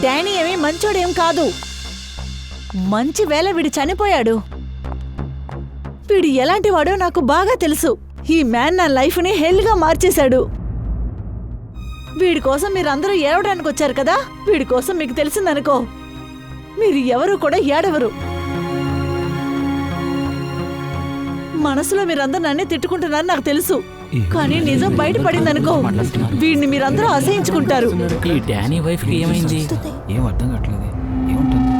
Danny ఏమీ మంచోడేం కాదు. మంచి వేళ వీడు చనిపోయాడు. వీడు ఎలాంటి వాడో నాకు బాగా తెలుసు. ఈ మ్యాన్ నా లైఫ్ని హెల్గా మార్చేశాడు. వీడి కోసం మీరందరూ ఏడవడానికి వచ్చారు కదా, వీడి కోసం మీకు తెలిసిందనుకో మీరు ఎవరు కూడా ఏడవరు. మనసులో మీరందరూ నన్నే తిట్టుకుంటున్నారు నాకు తెలుసు, కానీ నిజం బయటపడిందనుకో వీడిని మీరందరూ అసహించుకుంటారు. ఈ డానీ వైఫ్ కి ఏమైంది? ఏం అర్థం కావట్లేదు. ఏముంటుంది?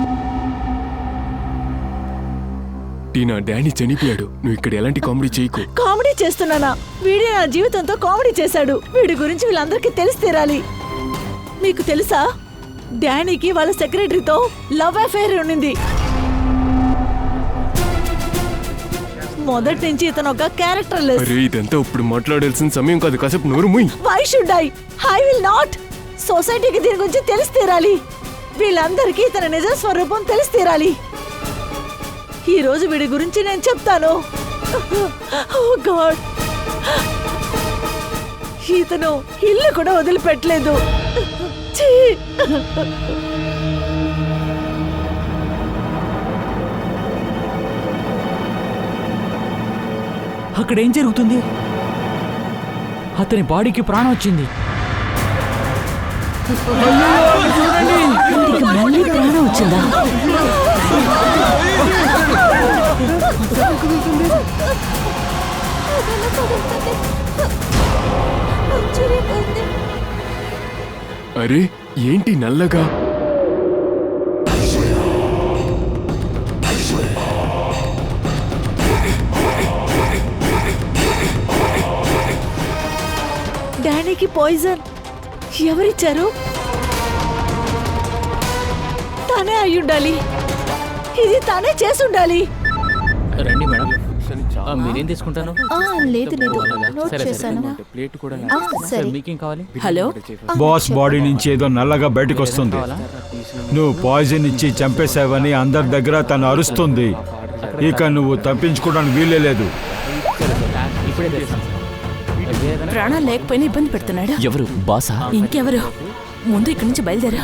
టీనా, డానీ చనిపోయాడు. నువ్వు ఇక్కడ ఎలాంటి కామెడీ చేయకు. కామెడీ చేస్తున్నానా? వీడే నా జీవితంతో కామెడీ చేశాడు. వీడి గురించి వీళ్ళందరికీ తెలిసి తీరాలి. మీకు తెలుసా, డానీకి వాళ్ళ సెక్రటరీతో లవ్ అఫైర్ ఉండింది. మొదటి నుంచి ఇతను ఒక క్యారెక్టర్ లెస్. అరే, ఇదంతా ఇప్పుడు మాట్లాడాల్సిన సమయం కాదు. కాసేపు నోరు మూయి. Why should I will not. సొసైటీకి దీని గురించి తెలిసి తీరాలి. వీళ్ళందరికీ తన నిజ స్వరూపం తెలిసి తీరాలి. ఈ రోజు వీడి గురించి నేను చెప్తాను. ఓ గాడ్, ఇతను ఇల్లు కూడా వదిలిపెట్టలేదు. ఛీ! అక్కడ ఏం జరుగుతుంది? అతని బాడీకి ప్రాణం వచ్చింది. మళ్ళీ ప్రాణం వచ్చిందా? అరే, ఏంటి నల్లగా? డానీకి పాయిజన్ ఎవరిచ్చారు? తానే అయ్యుండాలి. ఇది తానే చేసుండాలి. రండి మేడం, మీరేం తీసుకుంటాను? లేదు లేదు, నోట్ చేశాను. సరే, మీకేం కావాలి? హలో, బాస్ బాడీ నుంచి ఏదో నల్లగా బయటకు వస్తుంది. నువ్వు పాయిజన్ ఇచ్చి చంపేశావని అందరి దగ్గర తను అరుస్తుంది. ఇక నువ్వు తప్పించుకోవడానికి వీలే లేదు. ప్రాణాలు లేకపోయినా ఇబ్బంది పెడుతున్నాడు. ఎవరు? బాసా? ఇంకెవరు? ముందు ఇక్కడి నుంచి బయలుదేరా.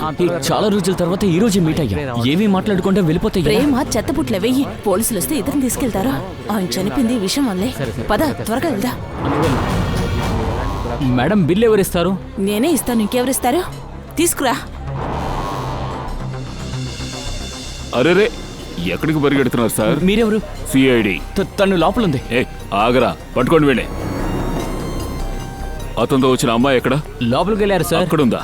చాలా రోజుల తర్వాత ఈ రోజు మీట్ అయ్యా. ఏమీ మాట్లాడుకుంటే వెళ్ళిపోతాయి. ప్రేమ చెత్తపుట్ల వెయ్యి. పోలీసులు వస్తే ఇతను తీసుకెళ్తారా? ఆయన చనిపోయింది విషయం వల్లే. పద, త్వరగా వెళ్దా. మేడం, బిల్ ఎవరిస్తారు? నేనే ఇస్తాను. ఇంకెవరిస్తారు? తీసుకురా. అరేరే, ఎక్కడికి పరిగెడుతున్నారు సార్? మీరెవరు? సిఐడి. తను లోపలుంది. ఆగరా, పట్టుకోండి వెళ్ళి. అతనితో వచ్చిన అమ్మాయి ఎక్కడ? లోపలికి వెళ్ళారు సార్. అక్కడుందా?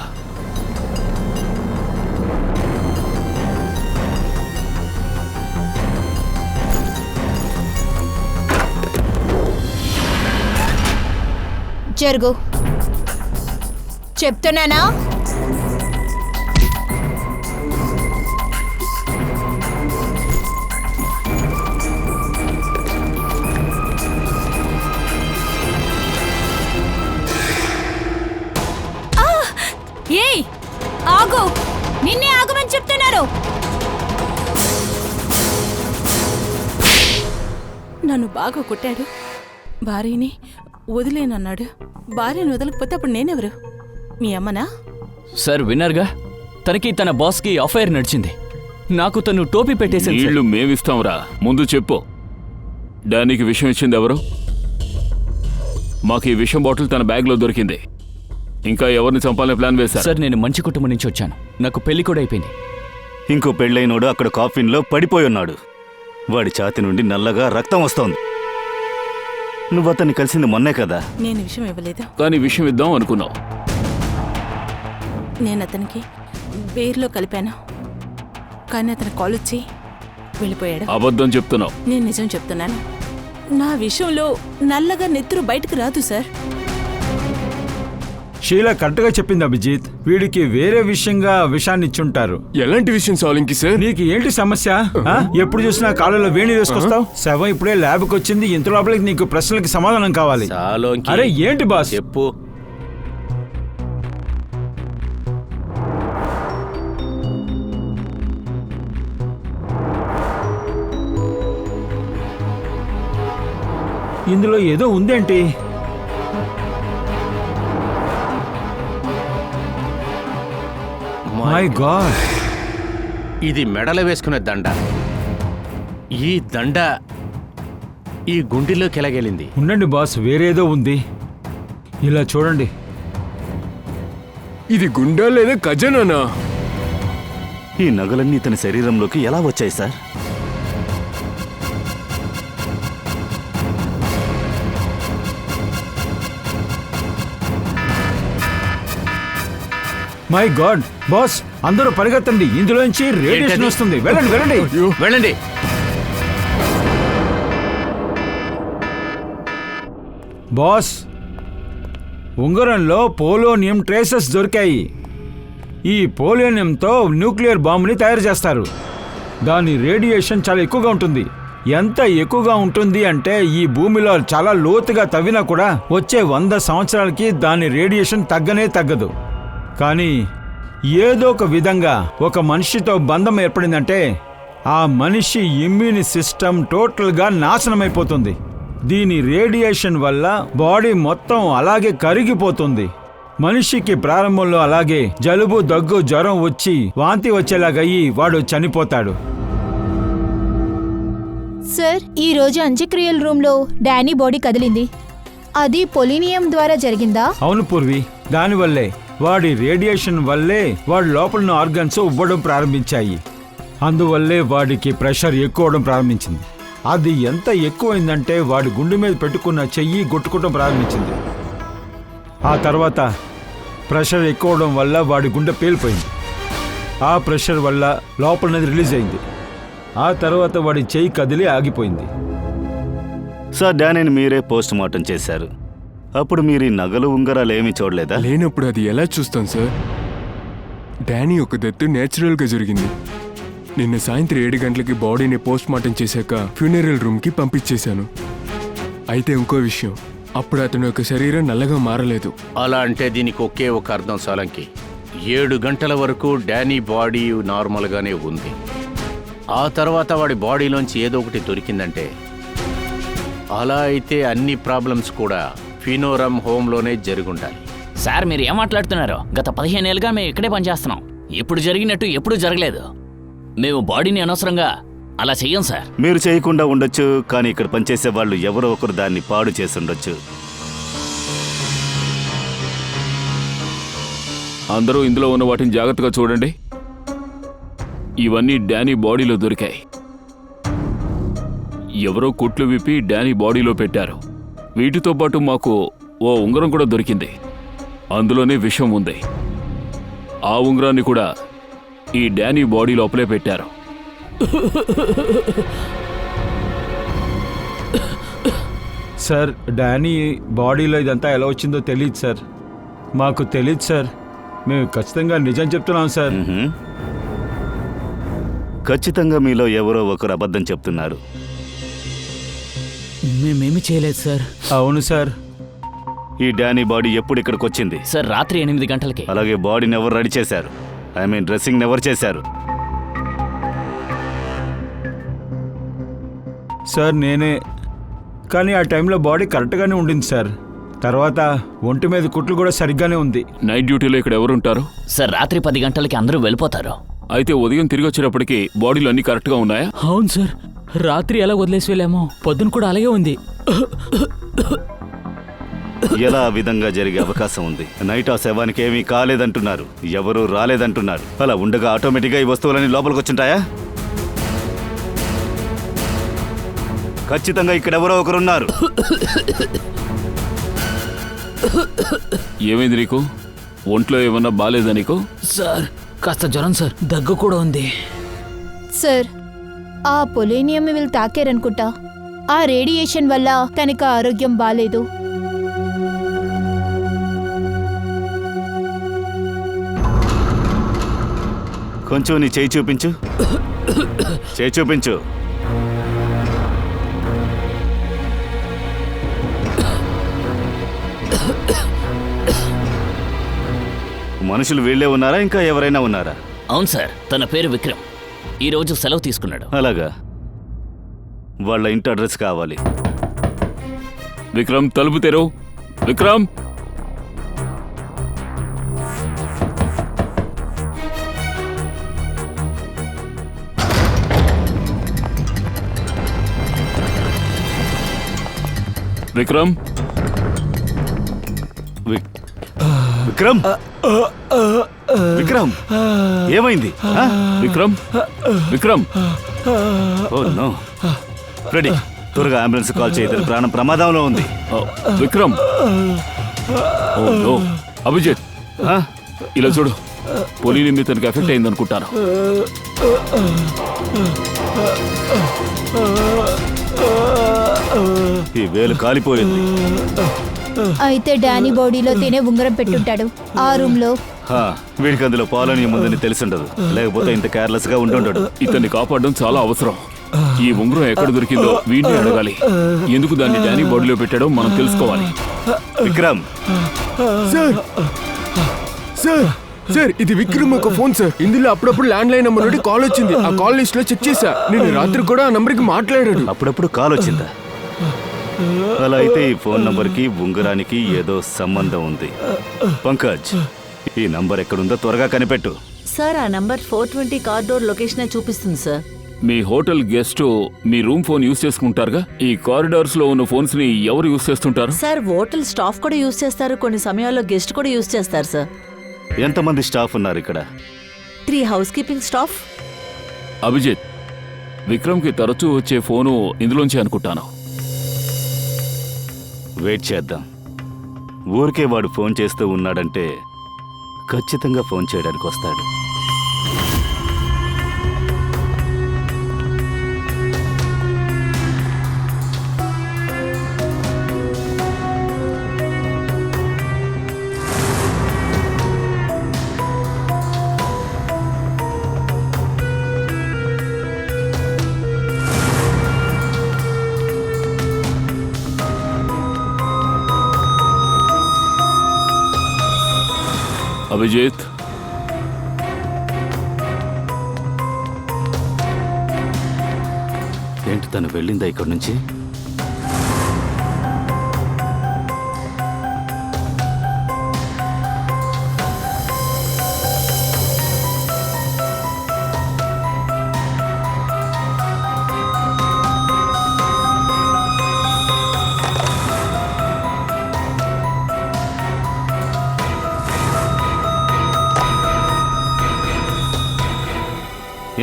జరుగు, చెప్తున్నానా? ఏయ్, ఆగు! నిన్నే ఆగమని చెప్తున్నారు. నన్ను బాగా కొట్టాడు. భార్యని వదిలేనన్నాడు. భార్యను వదలకపోతే అప్పుడు నేనెవరు? మీ అమ్మనా? సార్ విన్నారుగా, తనకి తన బాస్కి అఫైర్ నడిచింది. నాకు తను టోపీ పెట్టేసి. ఇళ్ళు మేమిస్తాంరా. ముందు చెప్పు, డానీకి విషయం ఇచ్చింది ఎవరు? మాకు ఈ విషం బాటిల్ తన బ్యాగ్లో దొరికింది. ఇంకా ఎవరిని చంపాలని ప్లాన్ వేశారు? సార్, నేను మంచి కుటుంబం నుంచి వచ్చాను. నాకు పెళ్లి కూడా అయిపోయింది. ఇంకో పెళ్ళైనోడు అక్కడ కాఫిన్లో పడిపోయి ఉన్నాడు. వాడి ఛాతి నుండి నల్లగా రక్తం వస్తోంది. నువ్వు అతన్ని కలిసింది మొన్నే కదా? నేను విషయం ఇవ్వలేదు. కానీ విషయం ఇద్దాం అనుకున్నావు. నేను అతనికి బేర్లో కలిపాను, కానీ అతను కాల్ వచ్చి వెళ్ళిపోయాడు. అబద్ధం చెప్తున్నావు. నేను నిజం చెప్తున్నాను. నా విషయంలో నల్లగా నెత్తురు బయటకు రాదు సార్. షీలా కరెక్ట్ గా చెప్పింది అభిజిత్. వీడికి వేరే విషయంగా విషాన్ని ఇచ్చుంటారు. ఎలాంటి విషయం సాలింకి సార్? నీకు ఏంటి సమస్య? ఎప్పుడు చూసినా కాళ్ళలో వేణి వేసుకొస్తావు. శవం ఇప్పుడే ల్యాబ్కి వచ్చింది. ఇంత లోపలికి నీకు ప్రశ్నలకి సమాధానం కావాలి. అరే ఏంటి బాస్? చెప్పు. ఇందులో ఏదో ఉందేంటి? మై గాడ్, ఇది మెడలో వేసుకునే దండ. ఈ దండ ఈ గుండెలోకి ఎలాగెళ్ళింది? ఉండండి బాస్, వేరేదో ఉంది. ఇలా చూడండి. ఇది గుండా లేదా ఖజానానా? ఈ నగలన్నీ ఇతని శరీరంలోకి ఎలా వచ్చాయి సార్? మై గాడ్ బాస్, అందరూ పరిగెత్తండి, ఇందులోంచి రేడియేషన్ ఏంటది? వస్తుంది. వెళ్ళండి వెళ్ళండి. వెళ్ళండి. బాస్, ఉంగరంలో పోలోనియం ట్రేసెస్ దొరికాయి. ఈ పోలోనియంతో న్యూక్లియర్ బాంబుని తయారు చేస్తారు. దాని రేడియేషన్ చాలా ఎక్కువగా ఉంటుంది. ఎంత ఎక్కువగా ఉంటుంది అంటే ఈ భూమిలో చాలా లోతుగా తవ్వినా కూడా వచ్చే 100 సంవత్సరాలకి దాని రేడియేషన్ తగ్గనే తగ్గదు. కానీ ఏదో ఒక విధంగా ఒక మనిషితో బంధం ఏర్పడిందంటే ఆ మనిషి ఇమ్యూన్ సిస్టమ్ టోటల్గా నాశనమైపోతుంది. దీని రేడియేషన్ వల్ల బాడీ మొత్తం అలాగే కరిగిపోతుంది. మనిషికి ప్రారంభంలో అలాగే జలుబు, దగ్గు, జ్వరం వచ్చి వాంతి వచ్చేలాగయ్యి వాడు చనిపోతాడు. సార్, ఈ రోజు అంత్యక్రియల రూమ్లో డానీ బాడీ కదిలింది. అది పొలినియం ద్వారా జరిగిందా? అవును పూర్వి, దానివల్లే, వాడి రేడియేషన్ వల్లే వాడి లోపల ఆర్గన్స్ ఉబ్బడం ప్రారంభించాయి. అందువల్లే వాడికి ప్రెషర్ ఎక్కువడం ప్రారంభించింది. అది ఎంత ఎక్కువైందంటే వాడి గుండె మీద పెట్టుకున్న చెయ్యి కొట్టుకోవడం ప్రారంభించింది. ఆ తర్వాత ప్రెషర్ ఎక్కువడం వల్ల వాడి గుండె పేలిపోయింది. ఆ ప్రెషర్ వల్ల లోపలనేది రిలీజ్ అయింది. ఆ తర్వాత వాడి చెయ్యి కదిలి ఆగిపోయింది. సార్, డానీని మీరే పోస్ట్ మార్టం చేశారు. అప్పుడు మీరు ఈ నగలు ఉంగరాలు ఏమీ చూడలేదా? లేనప్పుడు అది ఎలా చూస్తాం సార్? డానీ ఒక డెత్ నేచురల్గా జరిగింది. నిన్న సాయంత్రం 7 గంటలకి బాడీని పోస్ట్ మార్టం చేశాక ఫ్యూనరల్ రూమ్కి పంపించేశాను. అయితే ఇంకో విషయం, అప్పుడు అతని యొక్క శరీరం నల్లగా మారలేదు. అలా అంటే దీనికి ఒకే ఒక అర్థం సాలంకి. 7 గంటల వరకు డానీ బాడీ నార్మల్గానే ఉంది. ఆ తర్వాత వాడి బాడీలోంచి ఏదో ఒకటి దొరికిందంటే, అలా అయితే అన్ని ప్రాబ్లమ్స్ కూడా ఫినోరమ్ హోమ్లోనే జరుగుండాలి. సార్, మీరు ఏం మాట్లాడుతున్నారో? గత 15 ఏళ్ళుగా మేము ఇక్కడే పనిచేస్తున్నాం. ఇప్పుడు జరిగినట్టు ఎప్పుడూ జరగలేదు. మేము బాడీని అనవసరంగా అలా చెయ్యం సార్. మీరు చేయకుండా ఉండొచ్చు, కానీ ఇక్కడ పనిచేసే వాళ్ళు ఎవరో ఒకరు దాన్ని పాడు చేసి ఉండొచ్చు. అందరూ ఇందులో ఉన్న వాటిని జాగ్రత్తగా చూడండి. ఇవన్నీ డానీ బాడీలో దొరికాయి. ఎవరో కుట్లు విప్పి డానీ బాడీలో పెట్టారు. వీటితో పాటు మాకు ఓ ఉంగరం కూడా దొరికింది. అందులోనే విషం ఉంది. ఆ ఉంగరాన్ని కూడా ఈ డానీ బాడీ లోపలే పెట్టారు. సార్, డానీ బాడీలో ఇదంతా ఎలా వచ్చిందో తెలియదు సార్. మాకు తెలియదు సార్. మేము ఖచ్చితంగా నిజం చెప్తున్నాం సార్. ఖచ్చితంగా మీలో ఎవరో ఒకరు అబద్ధం చెప్తున్నారు. మేమేమి చేయలేదు సార్. అవును సార్. ఈ డానీ బాడీ ఎప్పుడు ఇక్కడికి వచ్చింది? సార్, రాత్రి 8 గంటలకి. అలాగే బాడీని ఎవరు రెడీ చేశారు? ఐ మీన్ డ్రెస్సింగ్ ఎవరు చేశారు? సార్, నేనే. కానీ ఆ టైంలో బాడీ కరెక్ట్గానే ఉండింది సార్. తర్వాత ఒంటి మీద కుట్లు కూడా సరిగ్గానే ఉంది. నైట్ డ్యూటీలో ఇక్కడ ఎవరుంటారు? సార్, రాత్రి 10 గంటలకి అందరూ వెళ్ళిపోతారు. అయితే ఉదయం తిరిగి వచ్చేటప్పటికి బాడీలు అన్నీ కరెక్ట్గా ఉన్నాయా? అవును సార్, రాత్రి ఎలా వదిలేసి వెళ్ళామో పొద్దున కూడా అలాగే ఉంది. ఎలా ఆ విధంగా జరిగే అవకాశం ఉంది? నైట్ ఆ శవానికి ఏమీ కాలేదంటున్నారు, ఎవరూ రాలేదంటున్నారు. అలా ఉండగా ఆటోమేటిక్గా ఈ వస్తువులన్నీ లోపలికి వచ్చింటాయా? ఖచ్చితంగా ఇక్కడెవరో ఒకరున్నారు. ఏమైంది నీకు? ఒంట్లో ఏమన్నా బాలేదా నీకు? సార్, కాస్త జ్వరం సార్, దగ్గు కూడా ఉంది. సార్, ఆ పొలేనియం వీళ్ళు తాకారనుకుంటా. ఆ రేడియేషన్ వల్ల తనకు ఆరోగ్యం బాలేదు. కొంచెం నీ చేయి చూపించు. చేయి చూపించు. మనుషులు వీళ్ళే ఉన్నారా, ఇంకా ఎవరైనా ఉన్నారా? అవును సార్, తన పేరు విక్రమ్. ఈరోజు సెలవు తీసుకున్నాడు. అలాగా? వాళ్ళ ఇంటి అడ్రస్ కావాలి. విక్రమ్, తలుపు తెరు. విక్రమ్! విక్రమ్ విక్రమ్ విక్రమ్ ఏమైంది? Vikram Vikram oh no. Ready, త్వరగా అంబులెన్స్ కాల్ చేయదు, ప్రాణం ప్రమాదంలో ఉంది. Vikram oh no. అభిజిత్ ఇలా చూడు, పోలీని మీ తనకి ఎఫెక్ట్ అయింది అనుకుంటాను. ఈ వేలు కాలిపోయింది. అయితే డానీ బాడీలో తినే ఉంగరం పెట్టుంటాడు ఆ రూమ్ లో. వీడికి అందులో పాలనీయం ఉందని తెలిసిండదు, లేకపోతే ఇంత కేర్లెస్ గా ఉంటుంటాడు. ఇతన్ని కాపాడడం చాలా అవసరం. ఈ ఉంగరం ఎక్కడ దొరికిందో వీడిని అడగాలి. ఎందుకు దాన్ని డానీ బాడీలో పెట్టాడో మనం తెలుసుకోవాలి. విక్రమ్ సార్ సార్ సార్, ఇది విక్రమ్ ఒక ఫోన్ సార్. ఇందులో అప్పుడప్పుడు ల్యాండ్ లైన్ నెంబర్ నుండి కాల్ వచ్చింది. ఆ కాల్ లిస్ట్ లో చెక్ చేశా. నేను రాత్రి కూడా ఆ నంబర్కి మాట్లాడాడు. అప్పుడప్పుడు కాల్ వచ్చిందా? అలా అయితే ఈ ఫోన్ నంబర్కి ఉంగరానికి ఏదో సంబంధం ఉంది. పంకజ్, ఈ నంబర్ ఎక్కడుందో త్వరగా కనిపెట్టు. సార్ ఆ నంబర్ 420 కారిడోర్ లొకేషన్ చూపిస్తుంది సార్. మీ హోటల్ గెస్ట్ మీ రూమ్ ఫోన్ యూజ్ చేసుకుంటారుగా. ఈ కారిడార్స్ లో ఉన్న ఫోన్స్ ని ఎవరు యూజ్ చేస్తుంటారు? సార్ హోటల్ స్టాఫ్ కూడా యూజ్ చేస్తారు, కొన్ని సమయాల్లో గెస్ట్ కూడా యూజ్ చేస్తారు సార్. ఎంతమంది స్టాఫ్ ఉన్నారు ఇక్కడ? 3 హౌస్ కీపింగ్ స్టాఫ్. అభిజిత్, విక్రమ్కి తరచూ వచ్చే ఫోను ఇందులోంచి అనుకుంటాను. వెయిట్ చేద్దాం. ఊరికే వాడు ఫోన్ చేస్తూ ఉన్నాడంటే ఖచ్చితంగా ఫోన్ చేయడానికి వస్తాడు. అభిజిత్, ఏంటి తను వెళ్ళిందా ఇక్కడి నుంచి?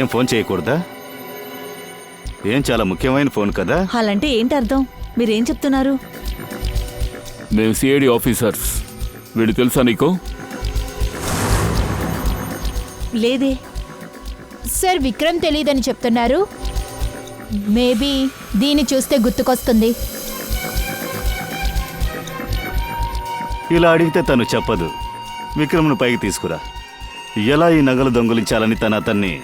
ఏం ఫోన్ చేయకూడదా? ఏం చాలా ముఖ్యమైన ఫోన్ కదా? అలాంటే ఏంటి అర్థం? మీరేం చెప్తున్నారు? మేము సిఐడి ఆఫీసర్స్. వీడు తెలుసా నీకు? లేదే సార్, విక్రమ్ తెలియదని చెప్తున్నారు. మేబీ దీన్ని చూస్తే గుర్తుకొస్తుంది. ఇలా అడిగితే తను చెప్పదు. విక్రమ్ను పైకి తీసుకురా. ఎలా ఈ నగలు దొంగిలించాలని అతన్ని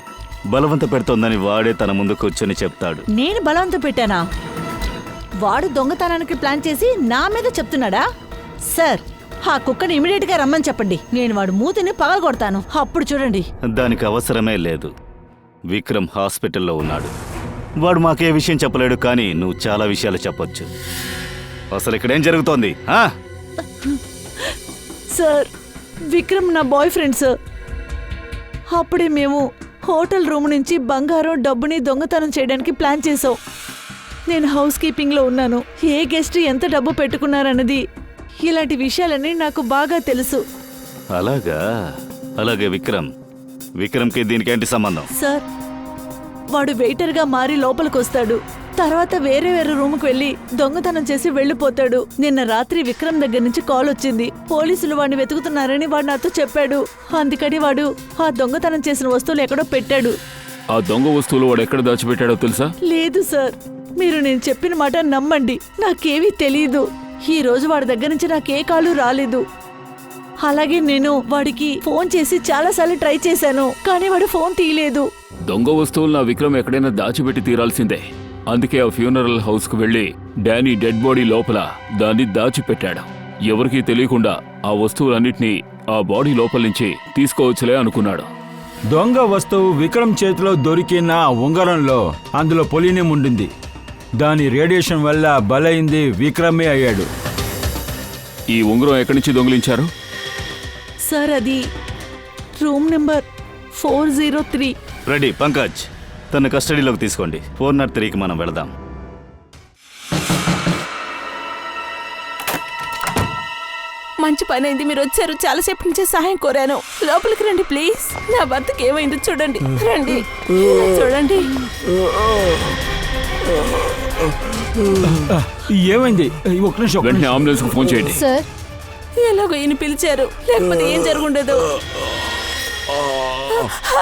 బలవంత పెడుతోందని వాడే తన ముందు కూర్చొని చెప్తాడు. నేను బలవంతం పెట్టానా? వాడు దొంగతనానికి ప్లాన్ చేసి నా మీద చెప్తున్నాడా? సార్, ఆ కుక్కని ఇమీడియట్ గా రమ్మని చెప్పండి. నేను వాడు మూతిని పగలగొడతాను, అప్పుడు చూడండి. దానికి అవసరమే లేదు. విక్రమ్ హాస్పిటల్లో ఉన్నాడు. వాడు మాకే విషయం చెప్పలేడు, కానీ నువ్వు చాలా విషయాలు చెప్పొచ్చు. అసలు ఇక్కడేం జరుగుతోంది? సార్, విక్రమ్ నా బాయ్ ఫ్రెండ్ సార్. అప్పుడే మేము హోటల్ రూమ్ నుంచి బంగారం డబ్బుని దొంగతనం చేయడానికి ప్లాన్ చేసాం. నేను హౌస్ కీపింగ్లో ఉన్నాను. ఏ గెస్ట్ ఎంత డబ్బు పెట్టుకున్నారన్నది, ఇలాంటి విషయాలన్నీ నాకు బాగా తెలుసు. అలాగా? అలాగే విక్రమ్కి దీనికేంటి సంబంధం? సార్, వాడు వెయిటర్గా మారి లోపలికొస్తాడు. తర్వాత వేరే రూమ్కి వెళ్ళి దొంగతనం చేసి వెళ్ళిపోతాడు. నిన్న రాత్రి విక్రమ్ దగ్గర నుంచి కాల్ వచ్చింది. పోలీసులు వాడిని వెతుకుతున్నారని వాడు నాతో చెప్పాడు. అందుకని వాడు ఆ దొంగతనం చేసిన వస్తువులు ఎక్కడో పెట్టాడు. ఆ దొంగ వస్తువులు వాడు ఎక్కడ దాచిపెట్టాడో తెలుసా? లేదు సార్, మీరు నేను చెప్పిన మాట నమ్మండి, నాకేమీ తెలీదు. ఈ రోజు వాడి దగ్గర నుంచి నాకే కాలు రాలేదు. అలాగే నేను వాడికి ఫోన్ చేసి చాలాసార్లు ట్రై చేశాను, కానీ వాడు ఫోన్ తీయలేదు. దొంగ వస్తువులు నా విక్రమ్ ఎక్కడైనా దాచిపెట్టి తీరాల్సిందే. అందుకే ఆ ఫ్యూనరల్ హౌస్ కు వెళ్లి డానీ డెడ్ బాడీ లోపల దాన్ని దాచిపెట్టాడు. ఎవరికీ తెలియకుండా ఆ వస్తువులన్నిటినీ ఆ బాడీ లోపల నుంచి తీసుకోవచ్చులే అనుకున్నాడు. దొంగ వస్తువు విక్రమ్ చేతిలో దొరికిన ఉంగరంలో అందులో పొలినియం ఉండింది. దాని రేడియేషన్ వల్ల బలైంది విక్రమే అయ్యాడు. ఈ ఉంగరం ఎక్కడి నుంచి దొంగిలించారు? సార్, అది రూమ్ నెంబర్ 403. రెడీ పంకజ్, తన కస్టడీలోకి తీసుకోండి. 403కి మనం వెళదాం. మంచి పని అయింది మీరు వచ్చారు. చాలాసేపు నుంచి సహాయం కోరాను. లోపలికి రండి ప్లీజ్. నా భర్తకి ఏమైందో చూడండి. రండి చూడండి. ఏమైంది? ఒక్క నిమిషం, ఒక్క వెంటనే నిమిషం. అంబులెన్స్ కు ఫోన్ చేయండి. సార్ ఎలాగో ఈయన పిలిచారు, లేకపోతే ఏం జరుగుండదు.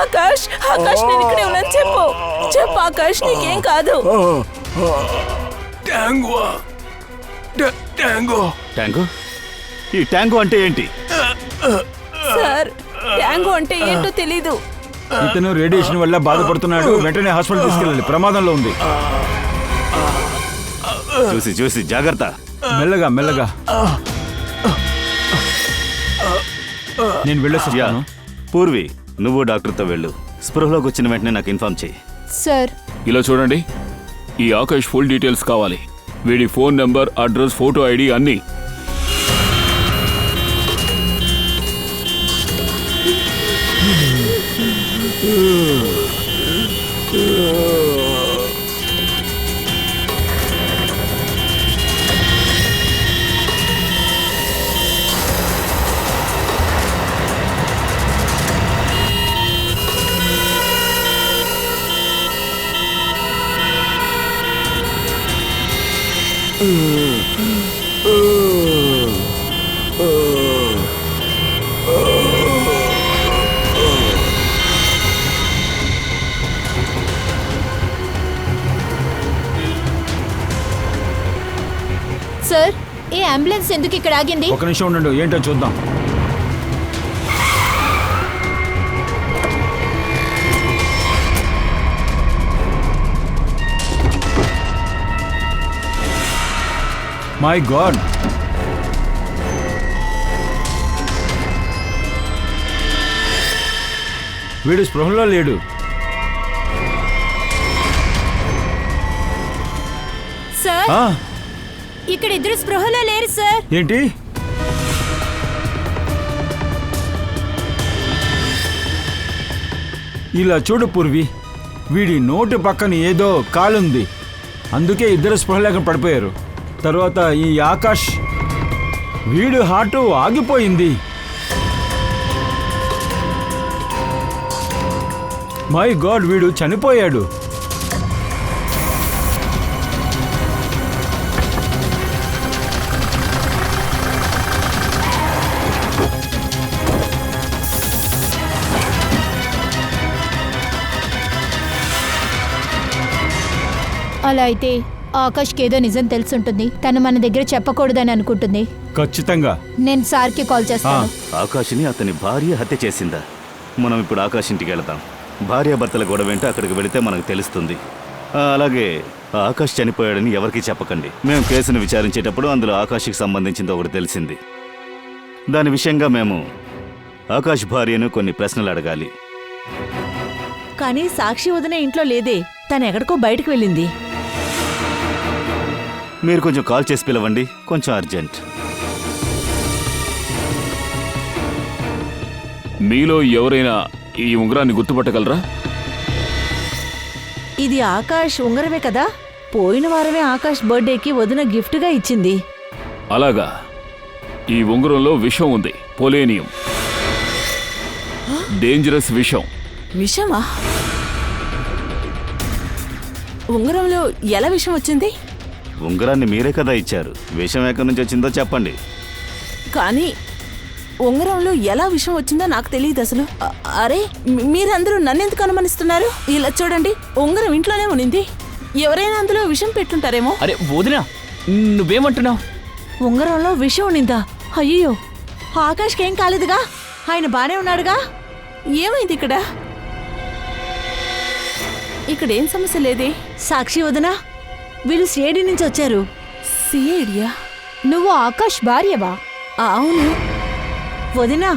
ఆకాష్, ఆకాష్ నేను ఇక్కడే ఉన్నాను. చెప్పు చెప్పు ఆకాష్, నీకేం కాదు. ట్యాంగో? ఈ ట్యాంగో అంటే ఏంటి? సార్ ట్యాంగో అంటే ఏంటో తెలీదు. ఇతను రేడియేషన్ వల్ల బాధపడుతున్నాడు. వెంటనే హాస్పిటల్ తీసుకెళ్ళాలి, ప్రమాదంలో ఉంది. చూసి చూసి జాగ్రత్త. మెల్లగా మెల్లగా. నేను యా, వెళ్ళొస్తాను. పూర్వి నువ్వు డాక్టర్తో వెళ్ళు. స్పృహలోకి వచ్చిన వెంటనే నాకు ఇన్ఫార్మ్ చేయి. సార్ ఇలా చూడండి, ఈ ఆకాష్ ఫుల్ డీటెయిల్స్ కావాలి. వీడి phone number, address, photo ID అన్నీ. సార్ ఈ అంబులెన్స్ ఎందుకు ఇక్కడ ఆగింది? ఒక నిమిషం ఉండండి, ఏంటో చూద్దాం. మై గాడ్, వీడు స్పృహలో లేడు. సార్ ఆ, ఇక్కడ ఇద్దరు స్పృహలో లేరు సార్. ఏంటి? ఇలా చూడు పూర్వి, వీడి నోటి పక్కన ఏదో కాలుంది, అందుకే ఇద్దరు స్పృహ లేకుండా పడిపోయారు. తర్వాత ఈ ఆకాష్, వీడు హార్ట్ ఆగిపోయింది. మై గాడ్, వీడు చనిపోయాడు. అలా అయితే ఆకాష్కి ఏదో నిజం తెలుసుంటుంది. తను మన దగ్గర చెప్పకూడదని అనుకుంటుంది. ఖచ్చితంగా. నేను సార్కి కాల్ చేస్తాను. ఆకాష్ని అతని భార్య హత్య చేసిందా? మనం ఇప్పుడు ఆకాష్ ఇంటికి వెళదాం. భార్యాభర్తల గొడవ వెంట అక్కడికి వెళితే మనకు తెలుస్తుంది. అలాగే ఆకాష్ చనిపోయాడని ఎవరికీ చెప్పకండి. మేము కేసును విచారించేటప్పుడు అందులో ఆకాష్కి సంబంధించింది ఒకటి తెలిసింది. దాని విషయంగా మేము ఆకాష్ భార్యను కొన్ని ప్రశ్నలు అడగాలి. కానీ సాక్షి వదిన ఇంట్లో లేదే, తను ఎక్కడికో బయటకు వెళ్ళింది. మీరు కొంచెం కాల్ చేసి పిలవండి, కొంచెం అర్జెంట్. మీలో ఎవరైనా ఈ ఉంగరాన్ని గుర్తుపట్టగలరా? ఇది ఆకాష్ ఉంగరమే కదా? పోయిన వారమే ఆకాష్ బర్త్డేకి వదిన గిఫ్ట్గా ఇచ్చింది. అలాగా. ఈ ఉంగరంలో విషం ఉంది, పొలేనియం. డేంజరస్ విషం. విషమా? ఉంగరంలో ఎలా విషం వచ్చింది? ఉంగరాన్ని మీరే కదా ఇచ్చారు. విషయం ఎక్కడి నుంచి వచ్చిందో చెప్పండి. కానీ ఉంగరంలో ఎలా విషం వచ్చిందో నాకు తెలియదు అసలు. అరే మీరందరూ నన్నెందుకు అనుమానిస్తున్నారు? ఇలా చూడండి, ఉంగరం ఇంట్లోనే ఉన్నింది. ఎవరైనా అందులో విషం పెట్టుంటారేమో. అరే వదినా, నువ్వేమంటున్నావు? ఉంగరంలో విషం ఉన్నిందా? అయ్యో, ఆకాష్కి ఏం కాలేదుగా, ఆయన బానే ఉన్నాడుగా. ఏమైంది ఇక్కడ? ఇక్కడేం సమస్య లేదే. సాక్షి వదినా, వీళ్ళు సిఐడి నుంచి వచ్చారు. సిఐడియా? నువ్వు ఆకాష్ భార్యవా? అవును. వదినా,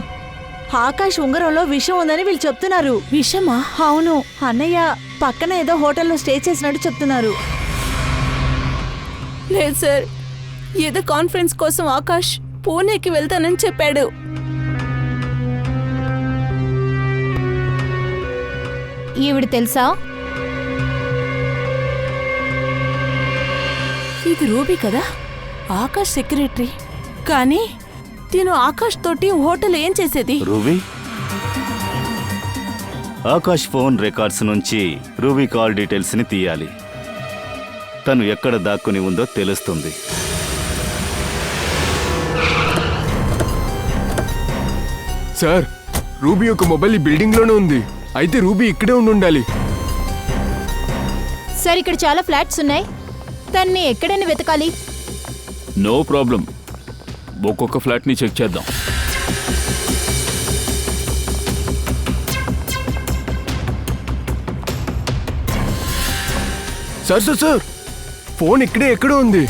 ఆకాష్ ఉంగరంలో విషం ఉందని వీళ్ళు చెప్తున్నారు. విషమా? అవును, అన్నయ్య పక్కన ఏదో హోటల్లో స్టే చేసినట్టు చెప్తున్నారు. లేదు సార్, ఏదో కాన్ఫరెన్స్ కోసం ఆకాష్ పూణేకి వెళ్తానని చెప్పాడు. ఈవిడ తెలుసా? ఇది రూబీ కదా, ఆకాష్ సెక్రటరీ. కానీ తిను ఆకాష్ తోటి హోటల్ ఏం చేసేది? రూబీ ఆకాష్ ఫోన్ రికార్డ్స్ నుంచి రూబీ కాల్ డీటెయిల్స్ని తీయాలి. తను ఎక్కడ దాక్కుని ఉందో తెలుస్తుంది. సార్, రూబీ యొక్క మొబైల్ ఈ బిల్డింగ్లోనే ఉంది. అయితే రూబీ ఇక్కడే ఉండాలి. సార్, ఇక్కడ చాలా ఫ్లాట్స్ ఉన్నాయి. తన్ని ఎక్కడైనా వెతకాలి. నో ప్రాబ్లం, ఒక్కొక్క ఫ్లాట్ని చెక్ చేద్దాం. సార్, ఫోన్ ఇక్కడే ఎక్కడో ఉంది.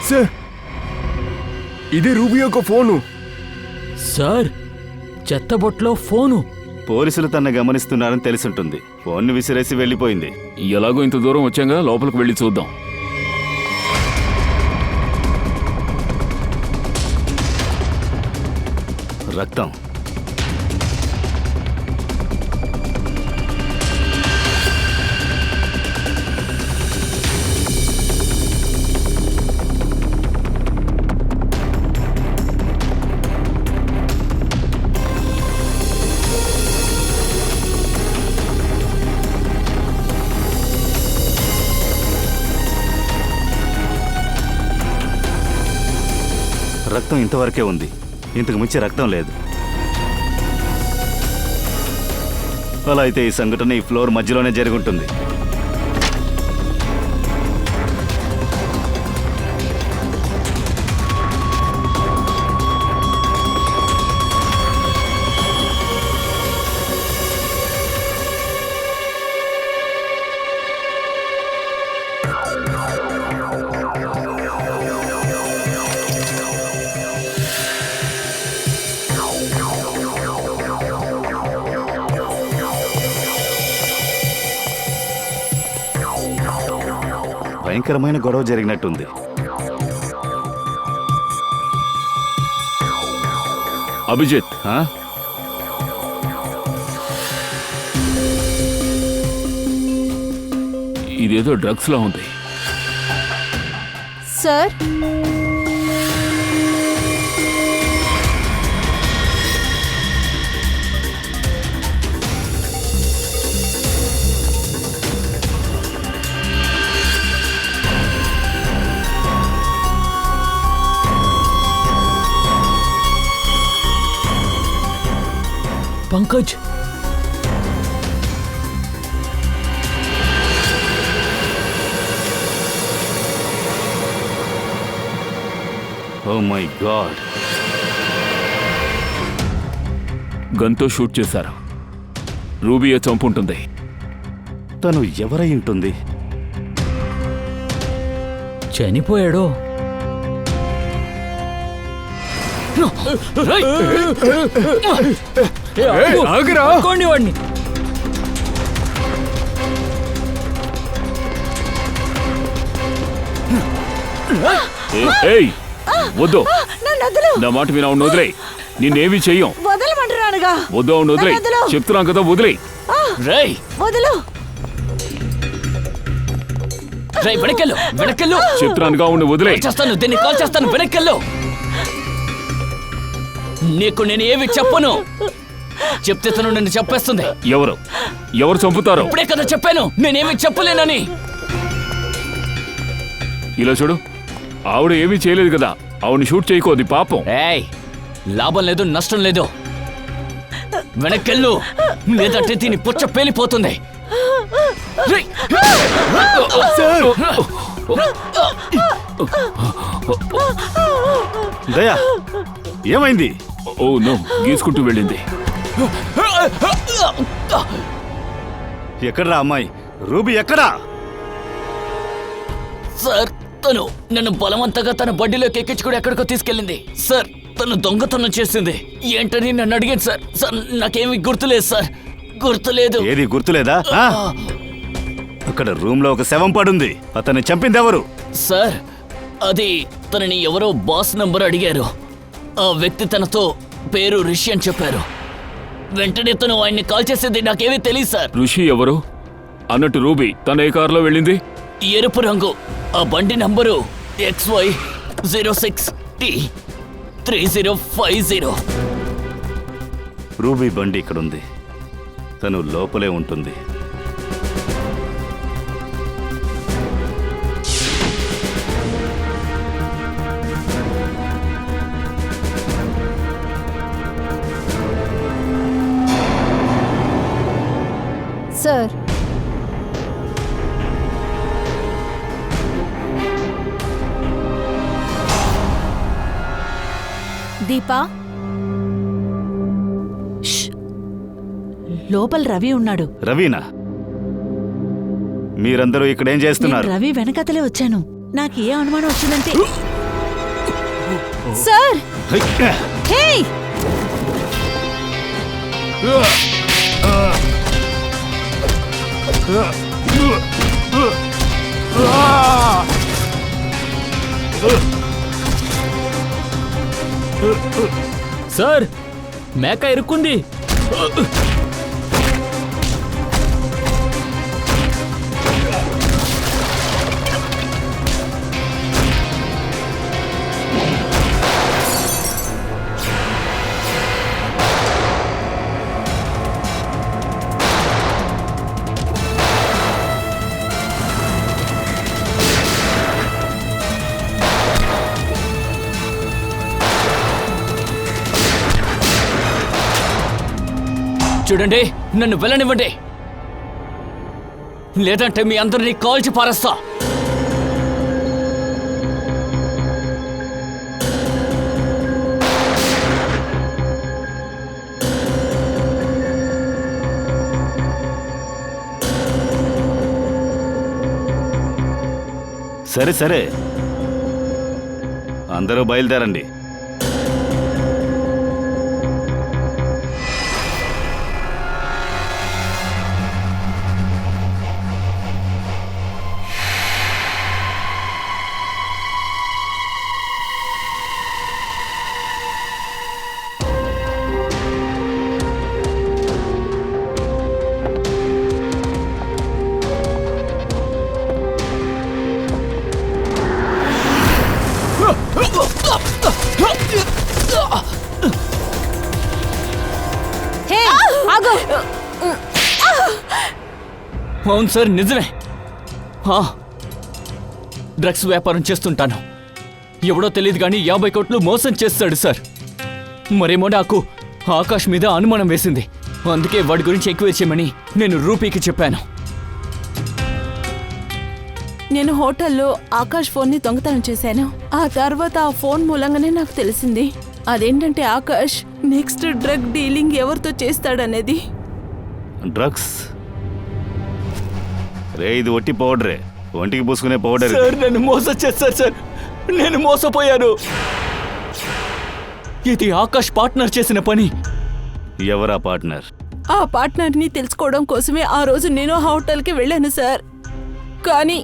సార్, ఇదే రూబీ యొక్క ఫోను. Sir, చెత్తబొట్లో phone. పోలీసులు తన గమనిస్తున్నారని తెలిసుంటుంది. ఫోన్ని విసిరేసి వెళ్ళిపోయింది. ఎలాగో ఇంత దూరం వచ్చాగా లోపలికి వెళ్ళి చూద్దాం. రక్తం. రక్తం ఇంతవరకే ఉంది. ఇంతకు మించి రక్తం లేదు. అలా అయితే ఈ సంఘటన ఈ ఫ్లోర్ మధ్యలోనే జరుగుంటుంది. భయంకరమైన గొడవ జరిగినట్టుంది. అభిజిత్, ఇదేదో డ్రగ్స్ లా ఉంది. Sir, Pankaj, oh my god. గన్తో షూట్ చేశారు. రూబీయే చంపుంటుంది. తను ఎవరై ఉంటుంది? చనిపోయాడు. ఆగరా! వాడిని. ఏయ్, వద్దు. నన్ను వదలు. నా మాట వినా వదిలే. నిన్నేమీ చెయ్యం. వదలమంటున్నానుగా. వద్దు, అవును వదిలే. నన్ను వదలు. చెప్తున్నాం కదా, వదిలే. రేయ్ వదలు. రేయ్, వెనకెళ్ళు. చెప్తున్నానుగా, అవును వదిలే. చేస్తాను, దీన్ని కాల్ చేస్తాను. వెనకెళ్ళు. నీకు నేను ఏమి చెప్పను. చెప్తే తను నిన్ను చెప్పేస్తుంది. ఎవరు చంపుతారో ఇప్పుడే కదా చెప్పాను, నేనేమి చెప్పలేనని. ఇలా చూడు, ఆవిడ ఏమీ చేయలేదు కదా. ఆవిడని షూట్ చేయకోది, పాపం. ఏయ్, లాభం లేదు, నష్టం లేదు. వెనకెళ్ళు, లేదంటే దీని పుచ్చ పేలిపోతుంది. రేయ్. దయా, ఏమైంది? ఓ నో, గీసుకుంటూ వెళ్ళింది. ఎక్కడ్రా అమ్మాయి? రూబీ ఎక్కడా? సార్, తను నన్ను బలవంతంగా తన బడ్డీలోకి ఎక్కించుకుని ఎక్కడికో తీసుకెళ్ళింది. సార్, తను దొంగతనం చేసింది. ఏంటని నన్ను అడిగాను సార్. సార్, నాకేమీ గుర్తులేదు సార్, గుర్తులేదు. ఏది గుర్తులేదా? అక్కడ రూమ్ లో ఒక శవం పడుంది. అతన్ని చంపింది ఎవరు? సార్, అది తనని ఎవరో బాస్ నంబర్ అడిగారు. ఆ వ్యక్తి తనతో పేరు రిషి అని చెప్పారు. వెంటనే తను ఆయన్ని కాల్ చేసేది నాకేమీ తెలియదు సార్. ఋషి ఎవరు? అన్నట్టు రూబీ తన ఏ కారులో వెళ్ళింది? ఎరుపు రంగు ఆ బండి నంబరు XY06T3050. రూబీ బండి ఇక్కడుంది. తను లోపలే ఉంటుంది. సార్, దీపా, లోపల రవి ఉన్నాడు. రవీనా, మీరందరూ ఇక్కడేం నేను చేస్తున్నారు? రవి వెనకతలే వచ్చాను. నాకు ఏ అనుమానం వచ్చిందంటే సార్, హై! హే, సార్, మేక ఇరుక్కుంది. చూడండి, నన్ను వెళ్ళనివ్వండి, లేదంటే మీ అందరినీ కాల్చి పారేస్తా. సరే సరే, అందరూ బయలుదేరండి. హే, ఆగు. అవును సార్, నిజమే. డ్రగ్స్ వ్యాపారం చేస్తుంటాను. ఎవడో తెలియదు కానీ 50 కోట్లు మోసం చేస్తాడు సార్. మరేమో నాకు ఆకాష్ మీద అనుమానం వేసింది. అందుకే వాడి గురించి ఎక్కువ చేయమని నేను రూపీకి చెప్పాను. నేను హోటల్లో ఆకాష్ ఫోన్ని దొంగతనం చేశాను. ఆ తర్వాత ఆ ఫోన్ మూలంగానే నాకు తెలిసింది. అదేంటంటే ఆకాష్ నెక్స్ట్ డ్రగ్ డీలింగ్ ఎవరితో చేస్తాడనేది. డ్రగ్స్? రే, ఇది ఒట్టి పౌడరే, ఒంటికి పూసుకునే పౌడర్. సార్, నన్ను మోసం చేస్తారు సార్. నేను మోసపోయాను. ఇది ఆకాష్ పార్ట్నర్ చేసిన పని. ఎవరా పార్ట్నర్? ఆ పార్ట్నర్ని తెలుసుకోవడం కోసమే ఆ రోజు నేను ఆ హోటల్కి వెళ్ళాను సార్. కానీ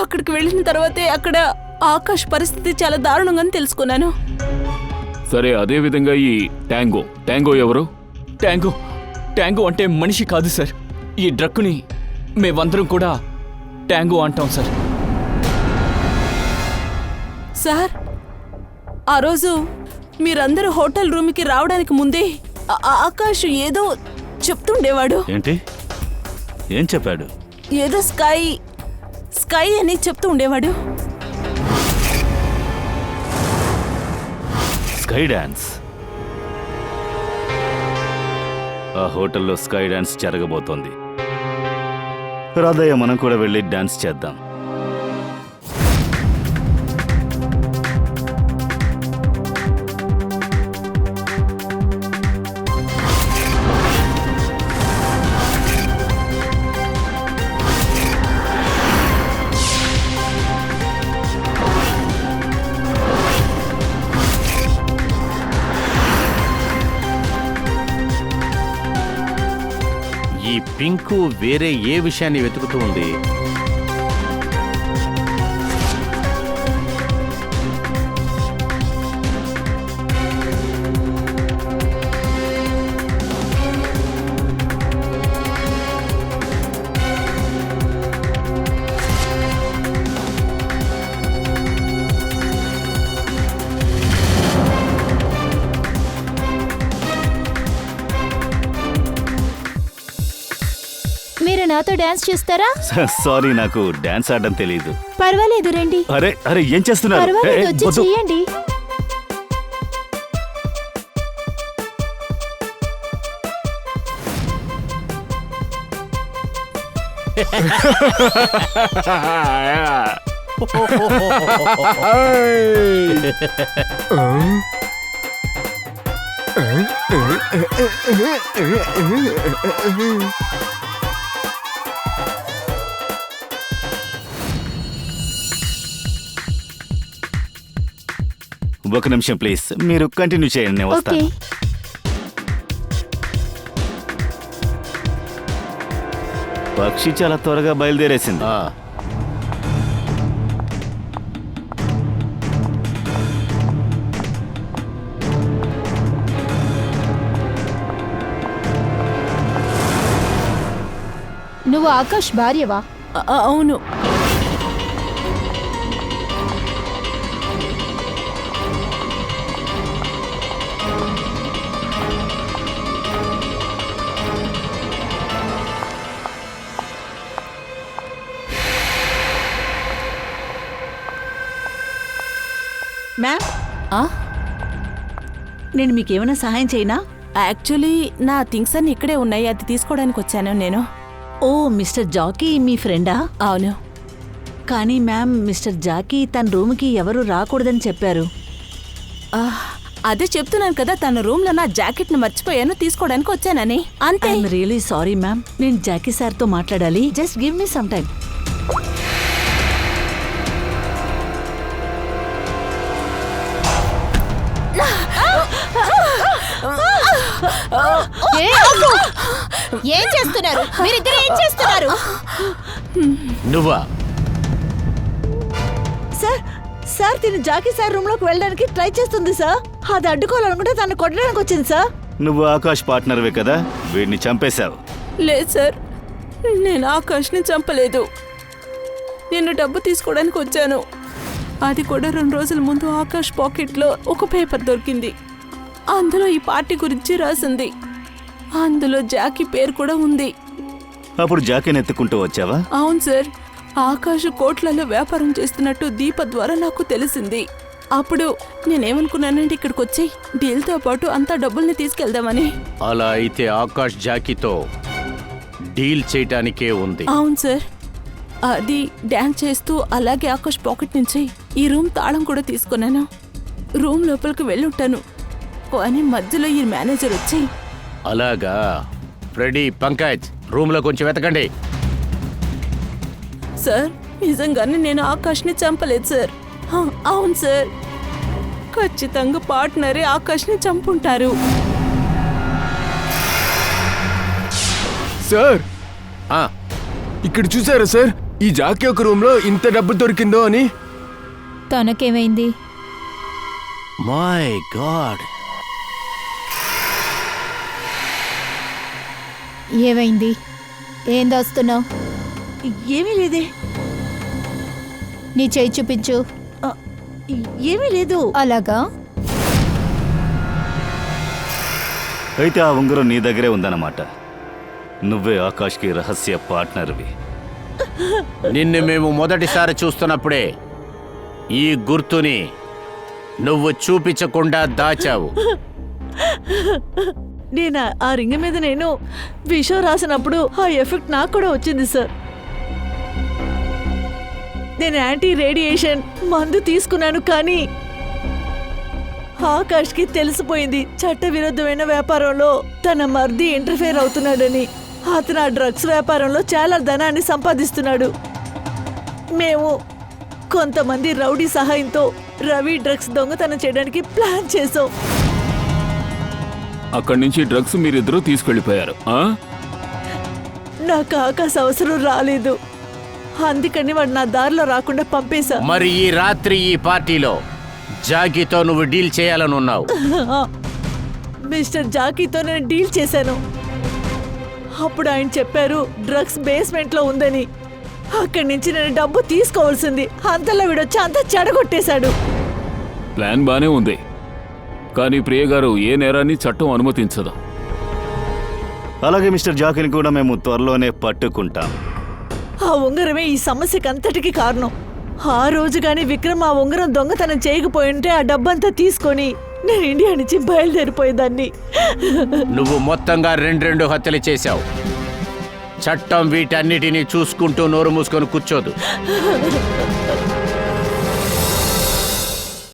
అక్కడికి వెళ్ళిన తర్వాతే అక్కడ ఆకాష్ పరిస్థితి చాలా దారుణంగా తెలుసుకున్నాను. సరే, అదే విధంగా ఈ ట్యాంగో ఎవరు? ట్యాంగో అంటే మనిషి కాదు సార్. ఈ డ్రగ్ని మేమందరం కూడా ట్యాంగో అంటాం సార్. సార్, ఆ రోజు మీరందరూ హోటల్ రూమ్కి రావడానికి ముందే ఆకాష్ ఏదో చెప్తుండేవాడు. ఏంటి? ఏం చెప్పాడు? ఏదో స్కై అని చెప్తూ ఉండేవాడు. Sky dance? ఆ హోటల్లో స్కై డాన్స్ జరగబోతోంది. రాధయ్య, మనం కూడా వెళ్ళి డాన్స్ చేద్దాం. ఈ పింకు వేరే ఏ విషయాన్ని వెతుకుతూ ఉంది? నాతో డాన్స్ చేస్తారా? సారీ, నాకు డాన్స్ ఆడడం తెలియదు. పర్వాలేదు రండి. అరే అరే, ఏం చేస్తున్నారు? పర్వాలేదు వచ్చి వద్దు. చెయ్యండి. ఒక నిమిషం ప్లీజ్, మీరు కంటిన్యూ చేయండి, నేను ఓకే. వస్తాను. పక్షి చాలా త్వరగా బయలుదేరేసింది. ఆ, నువ్వు ఆకాష్ భార్యవా? అవును. మ్యామ్, ఆ? నేను మీకేమైనా సహాయం చేయనా? యాక్చువల్లీ నా థింగ్స్ అన్ని ఇక్కడే ఉన్నాయి, అది తీసుకోవడానికి వచ్చాను నేను. ఓ, మిస్టర్ జాకీ మీ ఫ్రెండా? అవును. కానీ మ్యామ్, మిస్టర్ జాకీ తన రూమ్కి ఎవరు రాకూడదని చెప్పారు. అదే చెప్తున్నాను కదా, తన రూమ్ లో నా జాకెట్ ని మర్చిపోయాను, తీసుకోవడానికి వచ్చానని, అంతే. I'm really sorry ma'am. నేను జాకీ సార్తో మాట్లాడాలి. Just give me some time. ఏం చేస్తున్నారు మీరిద్దరు? ఏం చేస్తున్నారు? నువ్వా? సార్, సార్ తిను జాకీ సార్ రూమ్ లోకి వెళ్ళడానికి ట్రై చేస్తుంది సార్. అది అడ్డుకోవాలనుకుంటే తను కొట్టడానికి వచ్చింది సార్. నువ్వు ఆకాష్ పార్ట్నర్వే కదా, వీడిని చంపేశావు. లేదు సార్, నేను ఆకాష్ని చంపలేదు. నేను డబ్బు తీసుకోవడానికి వచ్చాను. అది కూడా 2 రోజుల ముందు ఆకాష్ పాకెట్లో ఒక పేపర్ దొరికింది. అందులో ఈ పార్టీ గురించి రాసింది. అందులో జాకీ పేరు కూడా ఉంది. అప్పుడు జాకీని ఎత్తుకుంటూ వచ్చావా? అవును సార్, ఆకాష్ కోట్లలో వ్యాపారం చేస్తున్నట్టు దీప ద్వారా నాకు తెలిసింది. అప్పుడు నేనేమనుకున్నానంటే ఇక్కడికి వచ్చి డీల్తో పాటు అంతా డబ్బుల్ని తీసుకెళ్దామని. అలా అయితే ఆకాష్ జాకీతో డీల్ చేయటానికే ఉంది. అవును సార్, అది డాన్స్ చేస్తూ అలాగే ఆకాష్ పాకెట్ నుంచి ఈ రూమ్ తాళం కూడా తీసుకున్నాను. రూమ్ లోపలికి వెళ్ళుంటాను, కానీ మధ్యలో ఈ మేనేజర్ వచ్చి. అలాగా? ఫ్రెడీ, పంకజ్, రూమ్ లో కొంచెం వెతకండి. సార్, నిజంగానే నేను ఆకాష్ని చంపలేదు సార్. అవును సార్, ఖచ్చితంగా పార్ట్నరే ఆకాష్ని చంపుంటారు. సార్, ఆ, ఇక్కడ చూసారా సార్, ఈ జాకీ ఒక రూమ్ లో ఇంత డబ్బు దొరికిందో అని. తనకేమైంది? My god. ఏమైంది? ఏం దాస్తున్నావు? ఏమీ లేదే. నీ చేయి చూపించు. ఆ, ఏమీ లేదు. అలాగా? అయితే ఆ ఉంగరం నీ దగ్గరే ఉందన్నమాట. నువ్వే ఆకాష్కి రహస్య పార్ట్నర్వి. నిన్ను మేము మొదటిసారి చూస్తున్నప్పుడే ఈ గుర్తుని నువ్వు చూపించకుండా దాచావు. నేను ఆ రింగ్ మీద నేను విషం రాసినప్పుడు ఆ ఎఫెక్ట్ నాకు కూడా వచ్చింది సార్. నేను యాంటీ రేడియేషన్ మందు తీసుకున్నాను, కానీ ఆకాష్కి తెలిసిపోయింది చట్టవిరుద్ధమైన వ్యాపారంలో తన మర్ది ఇంటర్ఫేర్ అవుతున్నాడని. అతను ఆ డ్రగ్స్ వ్యాపారంలో చాలా ధనాన్ని సంపాదిస్తున్నాడు. మేము కొంతమంది రౌడీ సహాయంతో రవి డ్రగ్స్ దొంగతనం చేయడానికి ప్లాన్ చేసాం. అక్కడి నుంచి డ్రగ్స్ మీరిద్దరూ తీసుకెళ్లిపోయారు. నాకు ఆకాశ అవసరం రాలేదు, అందుకని వాడు నా దారిలో రాకుండా పంపేశా. మరి ఈ రాత్రి ఈ పార్టీలో జాకీతో నువ్వు డీల్ చేయాలని ఉన్నావు. మిస్టర్ జాకీతో నేను డీల్ చేశాను. అప్పుడు ఆయన చెప్పారు డ్రగ్స్ బేస్మెంట్ లో ఉందని. అక్కడి నుంచి నేను డబ్బు తీసుకోవాల్సింది. అంతలో వీడొచ్చి అంతా చెడగొట్టేశాడు. ప్లాన్ బానే ఉంది, కానీ ప్రియ గారు ఏ నేరాన్ని చట్టం అనుమతించదు. అలాగే మిస్టర్ జాకీని కూడా మేము త్వరలోనే పట్టుకుంటాం. ఆ ఉంగరమే ఈ సమస్యకి అంతటికి కారణం. ఆ రోజు గాని విక్రమ్ ఆ ఉంగరం దొంగతనం చేయకపోయింటే ఆ డబ్బంతా తీసుకొని నేను ఇండియా నుంచి బయలుదేరిపోయేదాన్ని. నువ్వు మొత్తంగా 2 హత్యలు చేశావు. చట్టం వీటన్నిటినీ చూసుకుంటూ నోరు మూసుకొని కూర్చోదు.